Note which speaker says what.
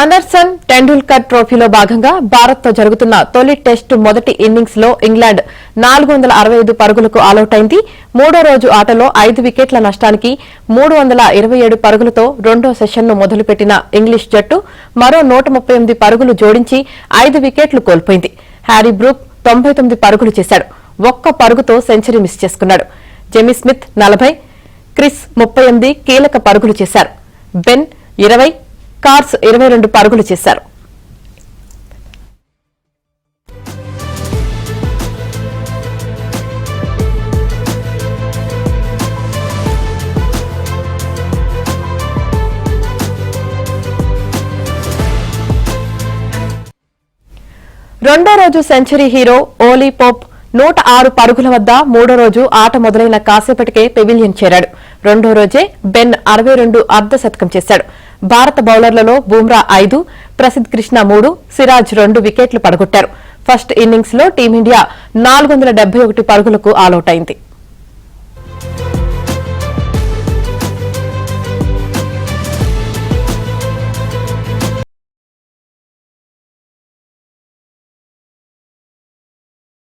Speaker 1: Anderson Tendulkar ట్రోఫీలో భాగంగా భారత్ తో జరుగుతున్న తొలి టెస్టు మొదటి ఇన్నింగ్స్ లో ఇంగ్లాండ్ 465 పరుగులకు ఆలౌట్ అయింది. మూడో రోజు ఆటలో 5 వికెట్ల నష్టానికి 327 పరుగులతో రెండో సెషన్ను మొదలుపెట్టిన ఇంగ్లీష్ జట్టు మరో 138 పరుగులు జోడించి 5 వికెట్లు కోల్పోయింది. హ్యారీ బ్రూక్ 99 పరుగులు చేశాడు. ఒక్క పరుగుతో సెంచరీ మిస్ చేసుకున్నాడు. జెమీ స్మిత్ 40, క్రిస్ 38 కీలక పరుగులు చేశారు. బెన్ 20, కార్స్ 22 పరుగులు చేశారు. రెండో రోజు సెంచరీ హీరో ఓలీ పోప్ 106 పరుగుల వద్ద మూడో రోజు ఆట మొదలైన కాసేపటికే పెవిలియన్ చేరాడు. రెండో రోజే బెన్ 62 అర్ధ శతకం చేశాడు. భారత బౌలర్లలో బుమ్రా 5, ప్రసిద్ కృష్ణ 3, సిరాజ్ 2 వికెట్లు పడగొట్టారు. ఫస్ట్ ఇన్నింగ్స్ లో టీమిండియా 471 పరుగులకు ఆలౌట్ అయింది.